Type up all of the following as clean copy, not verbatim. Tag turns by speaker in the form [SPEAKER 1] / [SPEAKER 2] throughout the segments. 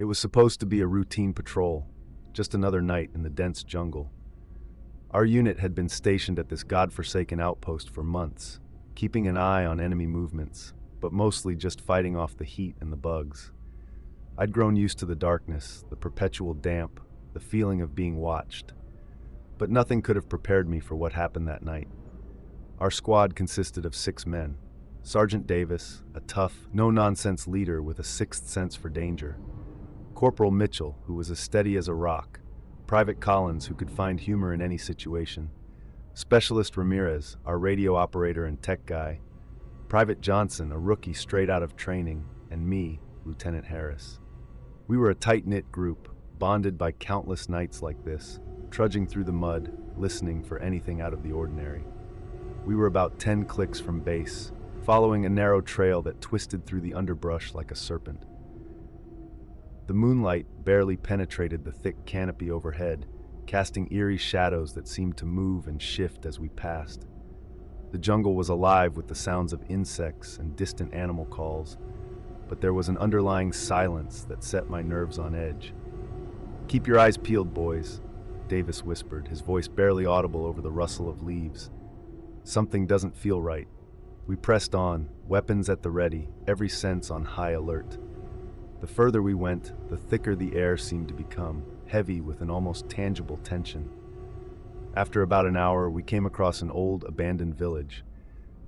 [SPEAKER 1] It was supposed to be a routine patrol, just another night in the dense jungle. Our unit had been stationed at this godforsaken outpost for months, keeping an eye on enemy movements, but mostly just fighting off the heat and the bugs. I'd grown used to the darkness, the perpetual damp, the feeling of being watched. But nothing could have prepared me for what happened that night. Our squad consisted of 6 men. Sergeant Davis, a tough, no-nonsense leader with a sixth sense for danger. Corporal Mitchell, who was as steady as a rock. Private Collins, who could find humor in any situation. Specialist Ramirez, our radio operator and tech guy. Private Johnson, a rookie straight out of training. And me, Lieutenant Harris. We were a tight-knit group, bonded by countless nights like this, trudging through the mud, listening for anything out of the ordinary. We were about 10 clicks from base, following a narrow trail that twisted through the underbrush like a serpent. The moonlight barely penetrated the thick canopy overhead, casting eerie shadows that seemed to move and shift as we passed. The jungle was alive with the sounds of insects and distant animal calls, but there was an underlying silence that set my nerves on edge. "Keep your eyes peeled, boys," Davis whispered, his voice barely audible over the rustle of leaves. "Something doesn't feel right." We pressed on, weapons at the ready, every sense on high alert. The further we went, the thicker the air seemed to become, heavy with an almost tangible tension. After about an hour, we came across an old, abandoned village.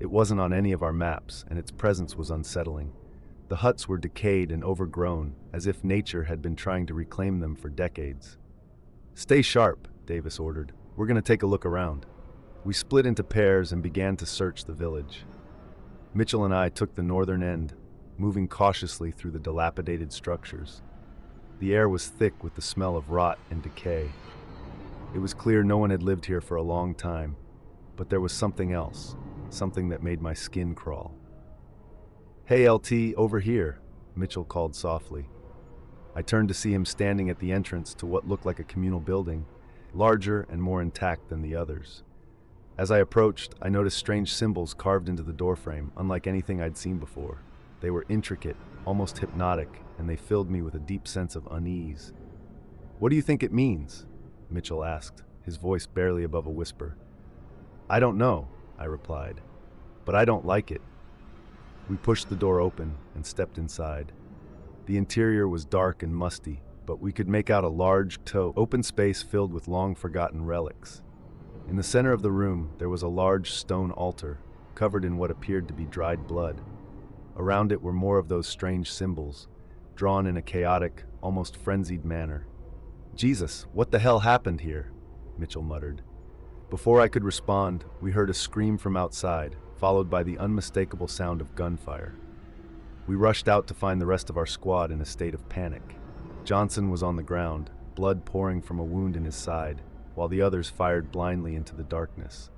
[SPEAKER 1] It wasn't on any of our maps, and its presence was unsettling. The huts were decayed and overgrown, as if nature had been trying to reclaim them for decades. "Stay sharp," Davis ordered. "We're going to take a look around." We split into pairs and began to search the village. Mitchell and I took the northern end, moving cautiously through the dilapidated structures. The air was thick with the smell of rot and decay. It was clear no one had lived here for a long time, but there was something else, something that made my skin crawl. "Hey, LT, over here," Mitchell called softly. I turned to see him standing at the entrance to what looked like a communal building, larger and more intact than the others. As I approached, I noticed strange symbols carved into the doorframe, unlike anything I'd seen before. They were intricate, almost hypnotic, and they filled me with a deep sense of unease. "What do you think it means?" Mitchell asked, his voice barely above a whisper. "I don't know," I replied, "but I don't like it." We pushed the door open and stepped inside. The interior was dark and musty, but we could make out a large, open space filled with long-forgotten relics. In the center of the room, there was a large stone altar, covered in what appeared to be dried blood. Around it were more of those strange symbols, drawn in a chaotic, almost frenzied manner. "Jesus, what the hell happened here?" Mitchell muttered. Before I could respond, we heard a scream from outside, followed by the unmistakable sound of gunfire. We rushed out to find the rest of our squad in a state of panic. Johnson was on the ground, blood pouring from a wound in his side, while the others fired blindly into the darkness.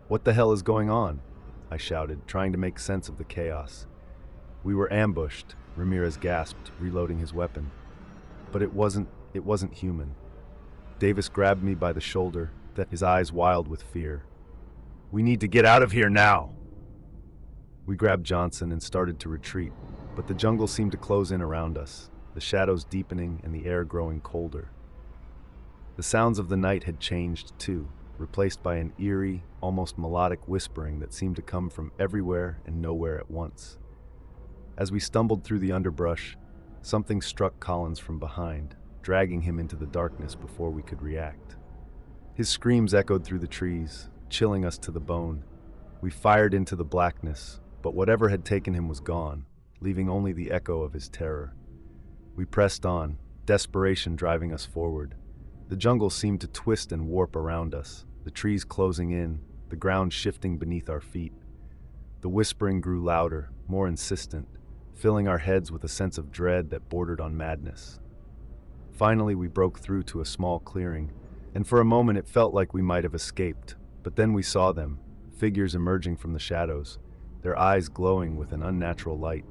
[SPEAKER 1] "What the hell is going on?" I shouted, trying to make sense of the chaos. "We were ambushed," Ramirez gasped, reloading his weapon. But it wasn't human. Davis grabbed me by the shoulder, his eyes wild with fear. "We need to get out of here now!" We grabbed Johnson and started to retreat, but the jungle seemed to close in around us, the shadows deepening and the air growing colder. The sounds of the night had changed too, replaced by an eerie, almost melodic whispering that seemed to come from everywhere and nowhere at once. As we stumbled through the underbrush, something struck Collins from behind, dragging him into the darkness before we could react. His screams echoed through the trees, chilling us to the bone. We fired into the blackness, but whatever had taken him was gone, leaving only the echo of his terror. We pressed on, desperation driving us forward. The jungle seemed to twist and warp around us, the trees closing in, the ground shifting beneath our feet. The whispering grew louder, more insistent, filling our heads with a sense of dread that bordered on madness. Finally, we broke through to a small clearing, and for a moment it felt like we might have escaped, but then we saw them, figures emerging from the shadows, their eyes glowing with an unnatural light.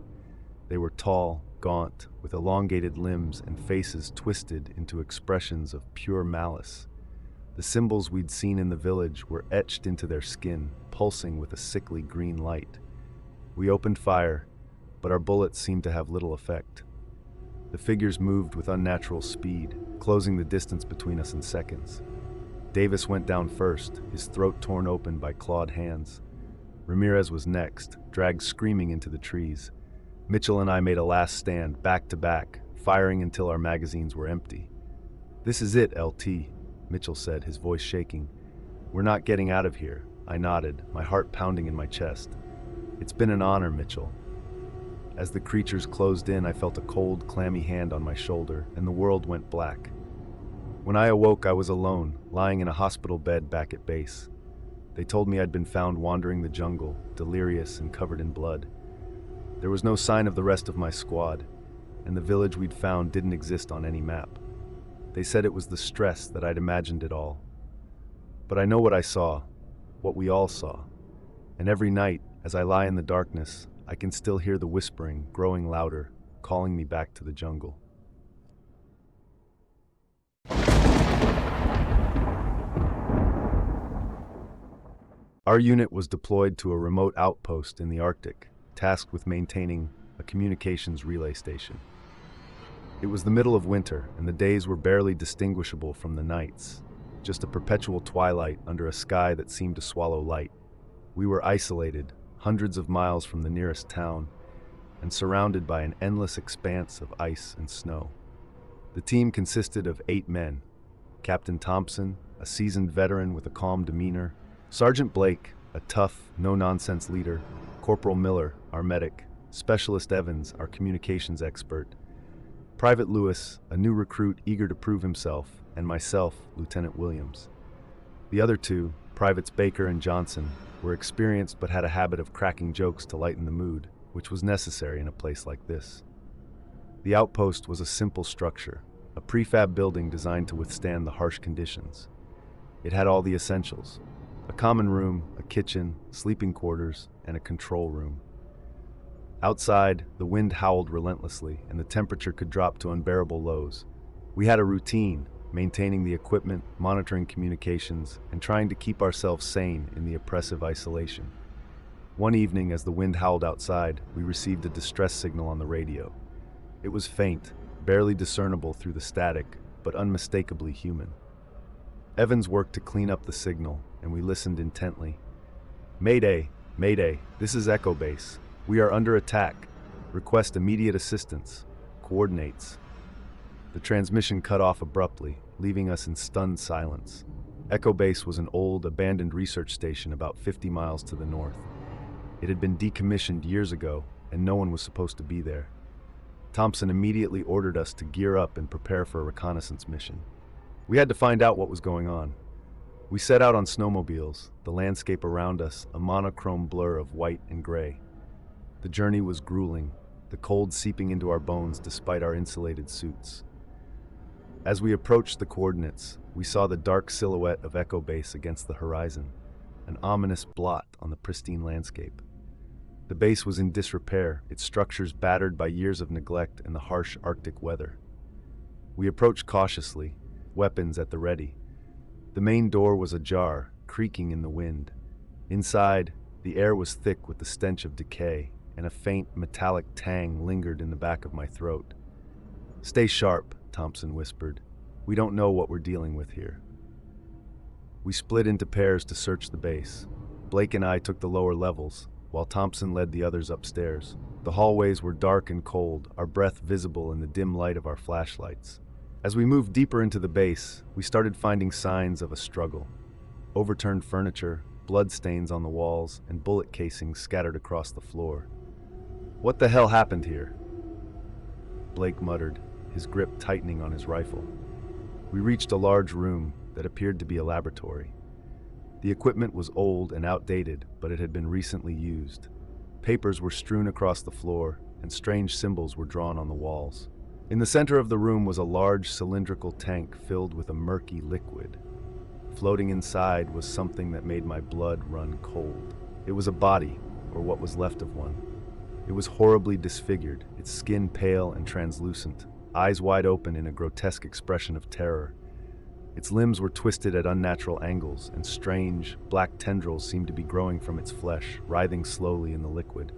[SPEAKER 1] They were tall, gaunt, with elongated limbs and faces twisted into expressions of pure malice. The symbols we'd seen in the village were etched into their skin, pulsing with a sickly green light. We opened fire, but our bullets seemed to have little effect. The figures moved with unnatural speed, closing the distance between us in seconds. Davis went down first, his throat torn open by clawed hands. Ramirez was next, dragged screaming into the trees. Mitchell and I made a last stand, back to back, firing until our magazines were empty. "This is it, LT," Mitchell said, his voice shaking. "We're not getting out of here." I nodded, my heart pounding in my chest. "It's been an honor, Mitchell." As the creatures closed in, I felt a cold, clammy hand on my shoulder, and the world went black. When I awoke, I was alone, lying in a hospital bed back at base. They told me I'd been found wandering the jungle, delirious and covered in blood. There was no sign of the rest of my squad, and the village we'd found didn't exist on any map. They said it was the stress that I'd imagined it all. But I know what I saw, what we all saw. And every night, as I lie in the darkness, I can still hear the whispering, growing louder, calling me back to the jungle. Our unit was deployed to a remote outpost in the Arctic, tasked with maintaining a communications relay station. It was the middle of winter, and the days were barely distinguishable from the nights, just a perpetual twilight under a sky that seemed to swallow light. We were isolated, hundreds of miles from the nearest town, and surrounded by an endless expanse of ice and snow. The team consisted of 8 men: Captain Thompson, a seasoned veteran with a calm demeanor; Sergeant Blake, a tough, no-nonsense leader; Corporal Miller, our medic; Specialist Evans, our communications expert; Private Lewis, a new recruit eager to prove himself; and myself, Lieutenant Williams. The other 2, Privates Baker and Johnson, were experienced but had a habit of cracking jokes to lighten the mood, which was necessary in a place like this. The outpost was a simple structure, a prefab building designed to withstand the harsh conditions. It had all the essentials: a common room, a kitchen, sleeping quarters, and a control room. Outside, the wind howled relentlessly, and the temperature could drop to unbearable lows. We had a routine, maintaining the equipment, monitoring communications, and trying to keep ourselves sane in the oppressive isolation. One evening, as the wind howled outside, we received a distress signal on the radio. It was faint, barely discernible through the static, but unmistakably human. Evans worked to clean up the signal, and we listened intently. "Mayday! Mayday! This is Echo Base. We are under attack. Request immediate assistance. Coordinates." The transmission cut off abruptly, leaving us in stunned silence. Echo Base was an old, abandoned research station about 50 miles to the north. It had been decommissioned years ago, and no one was supposed to be there. Thompson immediately ordered us to gear up and prepare for a reconnaissance mission. We had to find out what was going on. We set out on snowmobiles, the landscape around us a monochrome blur of white and gray. The journey was grueling, the cold seeping into our bones despite our insulated suits. As we approached the coordinates, we saw the dark silhouette of Echo Base against the horizon, an ominous blot on the pristine landscape. The base was in disrepair, its structures battered by years of neglect and the harsh Arctic weather. We approached cautiously, weapons at the ready. The main door was ajar, creaking in the wind. Inside, the air was thick with the stench of decay, and a faint metallic tang lingered in the back of my throat. "Stay sharp," Thompson whispered. "We don't know what we're dealing with here." We split into pairs to search the base. Blake and I took the lower levels, while Thompson led the others upstairs. The hallways were dark and cold, our breath visible in the dim light of our flashlights. As we moved deeper into the base, we started finding signs of a struggle. Overturned furniture, bloodstains on the walls, and bullet casings scattered across the floor. "What the hell happened here?" Blake muttered, his grip tightening on his rifle. We reached a large room that appeared to be a laboratory. The equipment was old and outdated, but it had been recently used. Papers were strewn across the floor, and strange symbols were drawn on the walls. In the center of the room was a large cylindrical tank filled with a murky liquid. Floating inside was something that made my blood run cold. It was a body, or what was left of one. It was horribly disfigured, its skin pale and translucent, eyes wide open in a grotesque expression of terror. Its limbs were twisted at unnatural angles, and strange, black tendrils seemed to be growing from its flesh, writhing slowly in the liquid.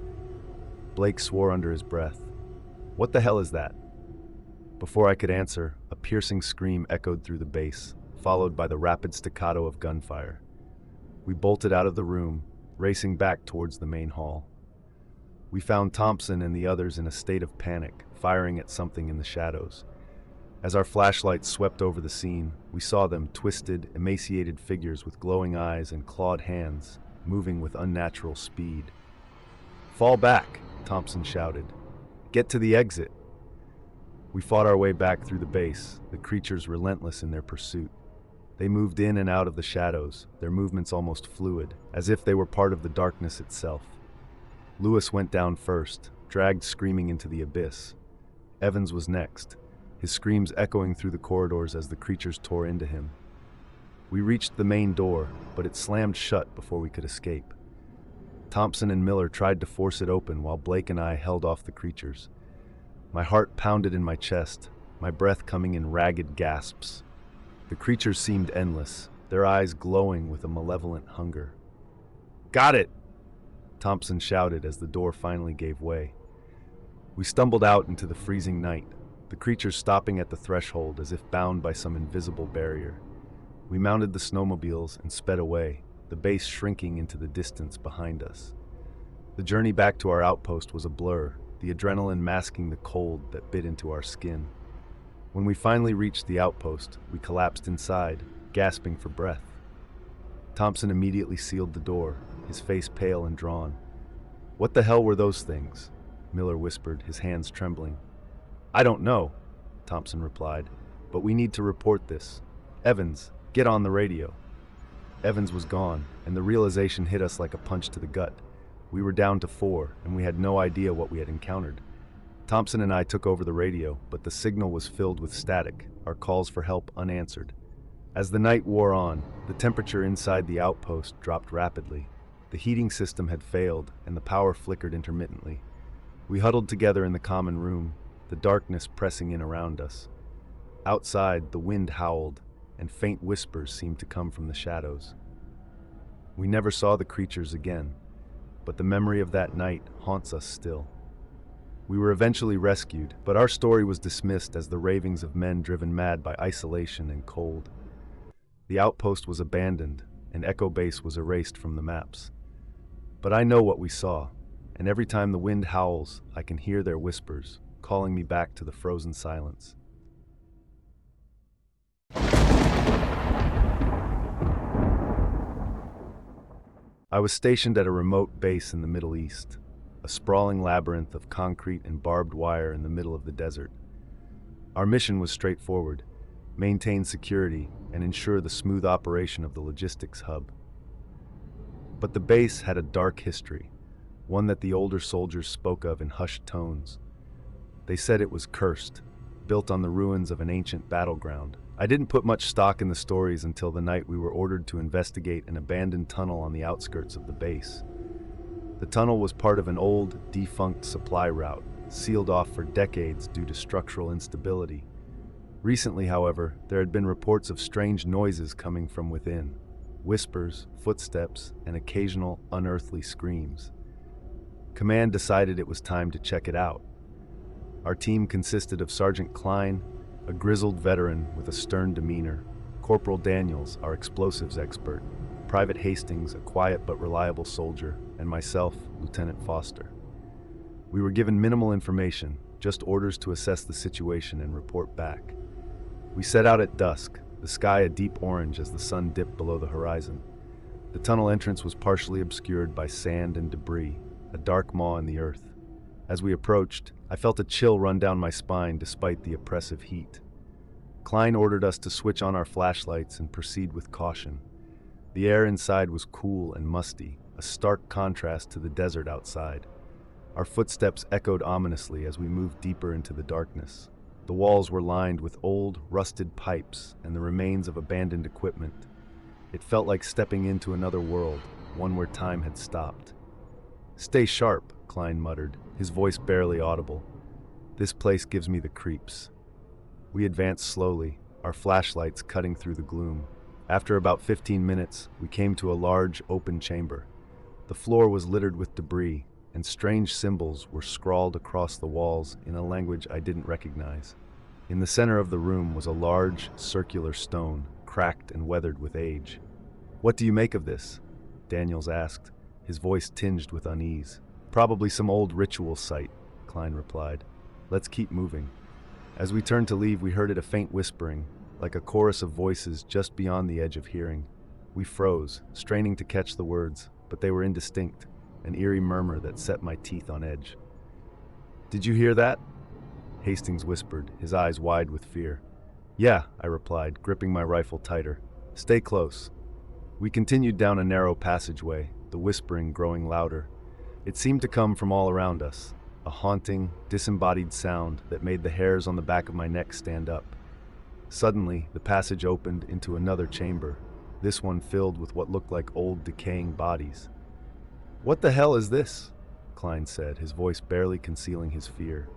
[SPEAKER 1] Blake swore under his breath. "What the hell is that?" Before I could answer, a piercing scream echoed through the base, followed by the rapid staccato of gunfire. We bolted out of the room, racing back towards the main hall. We found Thompson and the others in a state of panic, firing at something in the shadows. As our flashlights swept over the scene, we saw them, twisted, emaciated figures with glowing eyes and clawed hands, moving with unnatural speed. "Fall back," Thompson shouted. "Get to the exit." We fought our way back through the base, the creatures relentless in their pursuit. They moved in and out of the shadows, their movements almost fluid, as if they were part of the darkness itself. Lewis went down first, dragged screaming into the abyss. Evans was next, his screams echoing through the corridors as the creatures tore into him. We reached the main door, but it slammed shut before we could escape. Thompson and Miller tried to force it open while Blake and I held off the creatures. My heart pounded in my chest, my breath coming in ragged gasps. The creatures seemed endless, their eyes glowing with a malevolent hunger. "Got it!" Thompson shouted as the door finally gave way. We stumbled out into the freezing night, the creatures stopping at the threshold as if bound by some invisible barrier. We mounted the snowmobiles and sped away, the base shrinking into the distance behind us. The journey back to our outpost was a blur, the adrenaline masking the cold that bit into our skin. When we finally reached the outpost, we collapsed inside, gasping for breath. Thompson immediately sealed the door, his face pale and drawn. "What the hell were those things?" Miller whispered, his hands trembling. "I don't know," Thompson replied, "but we need to report this. Evans, get on the radio." Evans was gone, and the realization hit us like a punch to the gut. We were down to 4, and we had no idea what we had encountered. Thompson and I took over the radio, but the signal was filled with static, our calls for help unanswered. As the night wore on, the temperature inside the outpost dropped rapidly. The heating system had failed, and the power flickered intermittently. We huddled together in the common room, the darkness pressing in around us. Outside, the wind howled, and faint whispers seemed to come from the shadows. We never saw the creatures again, but the memory of that night haunts us still. We were eventually rescued, but our story was dismissed as the ravings of men driven mad by isolation and cold. The outpost was abandoned, and Echo Base was erased from the maps. But I know what we saw, and every time the wind howls, I can hear their whispers, calling me back to the frozen silence. I was stationed at a remote base in the Middle East, a sprawling labyrinth of concrete and barbed wire in the middle of the desert. Our mission was straightforward: maintain security and ensure the smooth operation of the logistics hub. But the base had a dark history, one that the older soldiers spoke of in hushed tones. They said it was cursed, built on the ruins of an ancient battleground. I didn't put much stock in the stories until the night we were ordered to investigate an abandoned tunnel on the outskirts of the base. The tunnel was part of an old, defunct supply route, sealed off for decades due to structural instability. Recently, however, there had been reports of strange noises coming from within: whispers, footsteps, and occasional unearthly screams. Command decided it was time to check it out. Our team consisted of Sergeant Klein, a grizzled veteran with a stern demeanor, Corporal Daniels, our explosives expert, Private Hastings, a quiet but reliable soldier, and myself, Lieutenant Foster. We were given minimal information, just orders to assess the situation and report back. We set out at dusk, the sky a deep orange as the sun dipped below the horizon. The tunnel entrance was partially obscured by sand and debris, a dark maw in the earth. As we approached, I felt a chill run down my spine despite the oppressive heat. Klein ordered us to switch on our flashlights and proceed with caution. The air inside was cool and musty, a stark contrast to the desert outside. Our footsteps echoed ominously as we moved deeper into the darkness. The walls were lined with old, rusted pipes and the remains of abandoned equipment. It felt like stepping into another world, one where time had stopped. "Stay sharp," Klein muttered, his voice barely audible. "This place gives me the creeps." We advanced slowly, our flashlights cutting through the gloom. After about 15 minutes, we came to a large, open chamber. The floor was littered with debris, and strange symbols were scrawled across the walls in a language I didn't recognize. In the center of the room was a large, circular stone, cracked and weathered with age. "What do you make of this?" Daniels asked, his voice tinged with unease. "Probably some old ritual site," Klein replied. "Let's keep moving." As we turned to leave, we heard a faint whispering, like a chorus of voices just beyond the edge of hearing. We froze, straining to catch the words, but they were indistinct, an eerie murmur that set my teeth on edge. "Did you hear that?" Hastings whispered, his eyes wide with fear. "Yeah," I replied, gripping my rifle tighter. "Stay close." We continued down a narrow passageway, the whispering growing louder. It seemed to come from all around us, a haunting, disembodied sound that made the hairs on the back of my neck stand up. Suddenly, the passage opened into another chamber, this one filled with what looked like old, decaying bodies. "What the hell is this?" Klein said, his voice barely concealing his fear.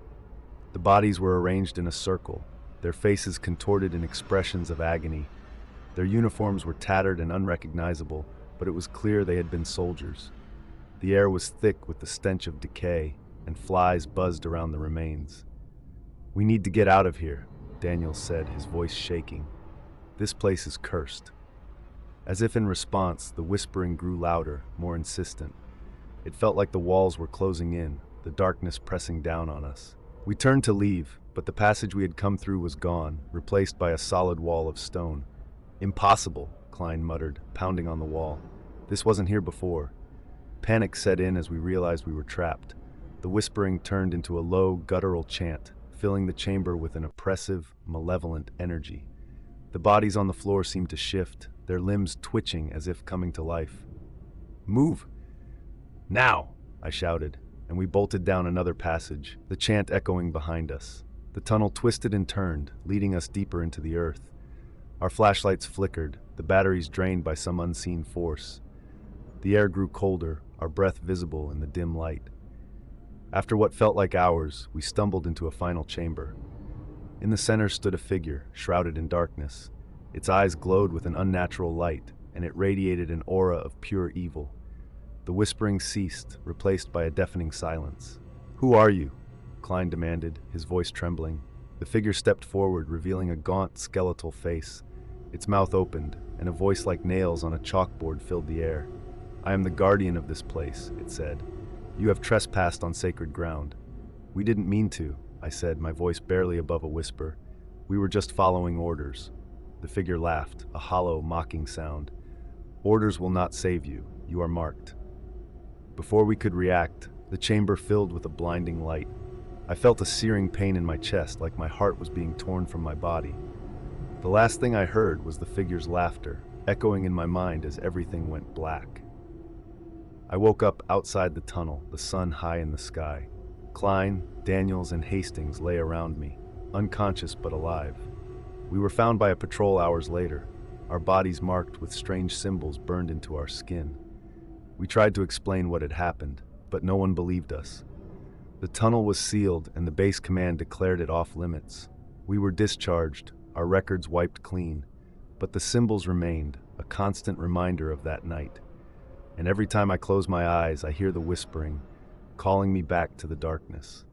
[SPEAKER 1] The bodies were arranged in a circle, their faces contorted in expressions of agony. Their uniforms were tattered and unrecognizable, but it was clear they had been soldiers. The air was thick with the stench of decay, and flies buzzed around the remains. "We need to get out of here," Daniels said, his voice shaking. "This place is cursed." As if in response, the whispering grew louder, more insistent. It felt like the walls were closing in, the darkness pressing down on us. We turned to leave, but the passage we had come through was gone, replaced by a solid wall of stone. "Impossible," Klein muttered, pounding on the wall. "This wasn't here before." Panic set in as we realized we were trapped. The whispering turned into a low, guttural chant, filling the chamber with an oppressive, malevolent energy. The bodies on the floor seemed to shift, their limbs twitching as if coming to life. "Move! Now!" I shouted, and we bolted down another passage, the chant echoing behind us. The tunnel twisted and turned, leading us deeper into the earth. Our flashlights flickered, the batteries drained by some unseen force. The air grew colder, our breath visible in the dim light. After what felt like hours, we stumbled into a final chamber. In the center stood a figure, shrouded in darkness. Its eyes glowed with an unnatural light, and it radiated an aura of pure evil. The whispering ceased, replaced by a deafening silence. "Who are you?" Klein demanded, his voice trembling. The figure stepped forward, revealing a gaunt, skeletal face. Its mouth opened, and a voice like nails on a chalkboard filled the air. "I am the guardian of this place," it said. "You have trespassed on sacred ground." "We didn't mean to," I said, my voice barely above a whisper. "We were just following orders." The figure laughed, a hollow, mocking sound. "Orders will not save you. You are marked." Before we could react, the chamber filled with a blinding light. I felt a searing pain in my chest, like my heart was being torn from my body. The last thing I heard was the figure's laughter, echoing in my mind as everything went black. I woke up outside the tunnel, the sun high in the sky. Klein, Daniels, and Hastings lay around me, unconscious but alive. We were found by a patrol hours later, our bodies marked with strange symbols burned into our skin. We tried to explain what had happened, but no one believed us. The tunnel was sealed, and the base command declared it off limits. We were discharged, our records wiped clean, but the symbols remained, a constant reminder of that night. And every time I close my eyes, I hear the whispering, calling me back to the darkness.